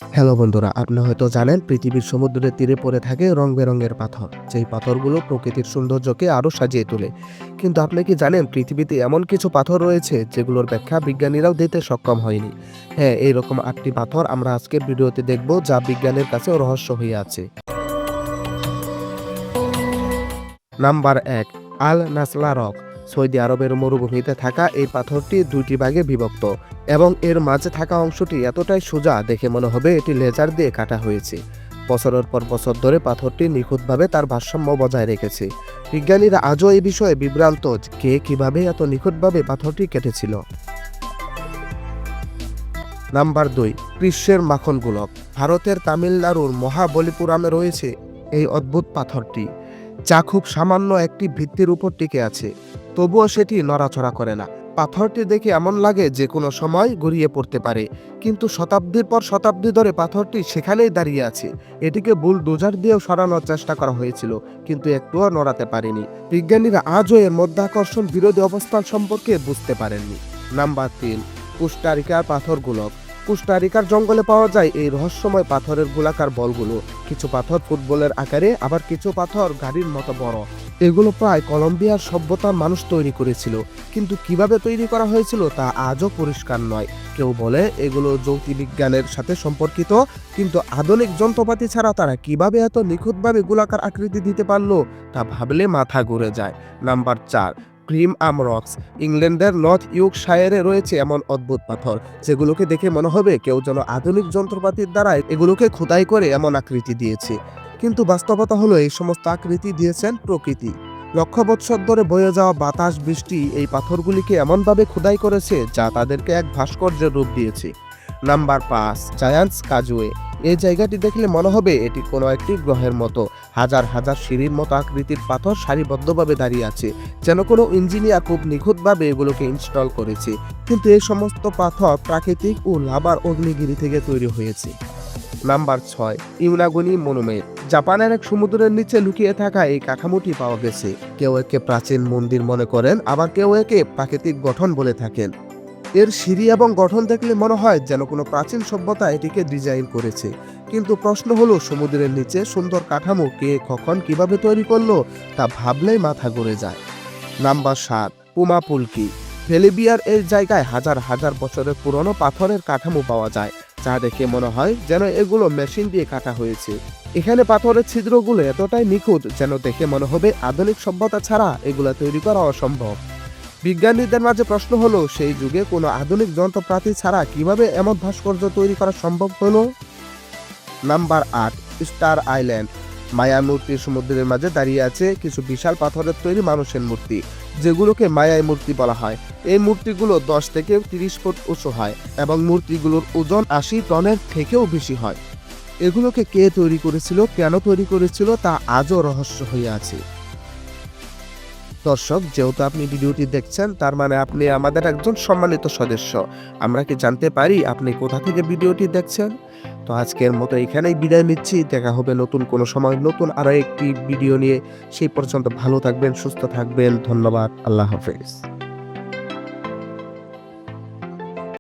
Hello বন্ধুরা, আপনি হয়তো জানেন পৃথিবীর সমুদ্রের তীরে পড়ে থাকে রং বেরঙের পাথর, যেই পাথরগুলো প্রকৃতির সৌন্দর্যকে আরো সাজিয়ে তোলে। কিন্তু আপনি কি জানেন পৃথিবীতে এমন কিছু পাথর রয়েছে যেগুলোর ব্যাখ্যা বিজ্ঞানীরাও দিতে সক্ষম হয়নি? হ্যাঁ, এইরকম 8টি পাথর আমরা আজকের ভিডিওতে দেখব, যা বিজ্ঞানের কাছেও রহস্য হয়ে আছে। নাম্বার 1, আল নাসলা রক। সৌদি আরবের মরুভূমিতে থাকা এই পাথরটি দুইটি ভাগে বিভক্ত এবং এর মাঝে থাকা অংশটি এতটাই সোজা দেখে মনে হবে এটি লেজার দিয়ে কাটা হয়েছে। বছরের পর বছর ধরে পাথরটি নিখুঁতভাবে তার ভারসাম্য বজায় রেখেছে। বিজ্ঞানীরা আজও এই বিষয়ে বিভ্রান্ত যে কে কিভাবে এত নিখুঁতভাবে পাথরটি কেটেছিল। নাম্বার 2, কৃষ্ণের মাখন গোলক। ভারতের তামিলনাড়ুর মহাবলীপুরামে রয়েছে এই অদ্ভুত পাথরটি, যা খুব সামান্য একটি ভিত্তির উপর টিকে আছে, তবুও সেটি নড়াচড়া করে না। পাথরটি দেখে এমন লাগে যে কোনো সময় গড়িয়ে পড়তে পারে, কিন্তু শতাব্দীর পর শতাব্দী ধরে পাথরটি সেখানেই দাঁড়িয়ে আছে। এটিকে বুলডোজার দিয়েও সরানোর চেষ্টা করা হয়েছিল, কিন্তু একটুও নড়াতে পারেনি। বিজ্ঞানীরা আজও এর মধ্যাকর্ষণ বিরোধী অবস্থান সম্পর্কে বুঝতে পারেননি। নাম্বার 3, কোস্টারিকার পাথর গোলক। কোস্টারিকার জঙ্গলে পাওয়া যায় এই রহস্যময় পাথরের গোলাকার বলগুলো। কিছু পাথর ফুটবলের আকারে, আবার কিছু পাথর গাড়ির মতো বড়। এগুলো প্রায় কলম্বিয়ার সভ্যতার মানুষ তৈরি করেছিল, কিন্তু কিভাবে তৈরি করা হয়েছিল তা আজও পরিষ্কার নয়। কেউ বলে এগুলো জ্যোতির্বিজ্ঞানের সাথে সম্পর্কিত, কিন্তু আধুনিক যন্ত্রপাতি ছাড়া তারা কিভাবে এত নিখুঁতভাবে গোলাকার আকৃতি দিতে পারলো তা ভাবলে মাথা ঘুরে যায়। নাম্বার 4, ক্রিম আম রক্স। ইংল্যান্ডের নর্থ ইয়র্কশায়ারে রয়েছে এমন অদ্ভুত পাথর, যেগুলোকে দেখে মনে হবে কেউ যেন আধুনিক যন্ত্রপাতির দ্বারা এগুলোকে খোদাই করে এমন আকৃতি দিয়েছে। কিন্তু বাস্তবতা হলো এই সমস্ত আকৃতি দিয়েছেন প্রকৃতি। লক্ষ বৎসর ধরে বয়ে যাওয়া বাতাস, বৃষ্টি এই পাথরগুলিকে এমনভাবে খোদাই করেছে যা তাদেরকে এক ভাস্কর্যের রূপ দিয়েছে। Number 5, Giants Causeway. এই জায়গাটি দেখলে মনে হবে এটি কোনো একটি গ্রহের মতো। হাজার হাজার সিঁড়ির মতো আকৃতির পাথর সারিবদ্ধভাবে দাঁড়িয়ে আছে, যেন কোনো ইঞ্জিনিয়ার খুব নিখুঁতভাবে এগুলোকে ইনস্টল করেছে। কিন্তু এই সমস্ত পাথর প্রাকৃতিক ও লাভার অগ্নিগিরি থেকে তৈরি হয়েছে। Number 6, Yonaguni monument. জাপানের এক সমুদ্রের নিচে লুকিয়ে থাকা এই কাঠামোটি পাওয়া গেছে। কেউ একে প্রাচীন মন্দির মনে করেন, আবার কেউ একে প্রাকৃতিক গঠন বলে থাকেন। এর সিঁড়ি এবং গঠন দেখলে মনে হয় যেন কোনো প্রাচীন সভ্যতা এটিকে ডিজাইন করেছে। কিন্তু প্রশ্ন হলো, সমুদ্রের নিচে সুন্দর কাঠামো কে কখন কিভাবে তৈরি করলো তা ভাবলেই মাথা ঘুরে যায়। Number 7, Puma পুলকি। ভেলিবিয়ার এই জায়গায় হাজার হাজার বছরের পুরনো পাথরের কাঠামো পাওয়া যায়, যা দেখে মনে হয় যেন এগুলো মেশিন দিয়ে কাটা হয়েছে। এখানে পাথরের ছিদ্রগুলো এতটাই নিখুঁত যেন দেখে মনে হবে আধুনিক সভ্যতা ছাড়া এগুলো তৈরি করা অসম্ভব। বিজ্ঞানীদের মাঝে প্রশ্ন হলো, সেই যুগে কোনো আধুনিক যন্ত্রপাতি ছাড়া কিভাবে এমন ভাস্কর্য তৈরি করা সম্ভব হলো। Number 8, star island. মায়া মূর্তির সমুদ্রের মাঝে দাঁড়িয়ে আছে কিছু বিশাল পাথরের তৈরি মানুষের মূর্তি, যেগুলোকে মায়াই মূর্তি বলা হয়। এই মূর্তিগুলো 10 থেকে 30 ফুট উঁচু হয় এবং মূর্তিগুলোর ওজন 80 টনের থেকেও বেশি হয়। এগুলোকে কে তৈরি করেছিল, কেন তৈরি করেছিল তা আজও রহস্য হয়ে আছে। দর্শক, যেহেতু আপনি ভিডিওটি দেখছেন, তার মানে আপনি আমাদের একজন সম্মানিত সদস্য। আমরা কি জানতে পারি আপনি কোথা থেকে ভিডিওটি দেখছেন? তো আজকের মতো এখানেই বিদায় নিচ্ছি। দেখা হবে নতুন কোনো সময় নতুন আরো একটি ভিডিও নিয়ে। সেই পর্যন্ত ভালো থাকবেন, সুস্থ থাকবেন। ধন্যবাদ। আল্লাহ হাফেজ।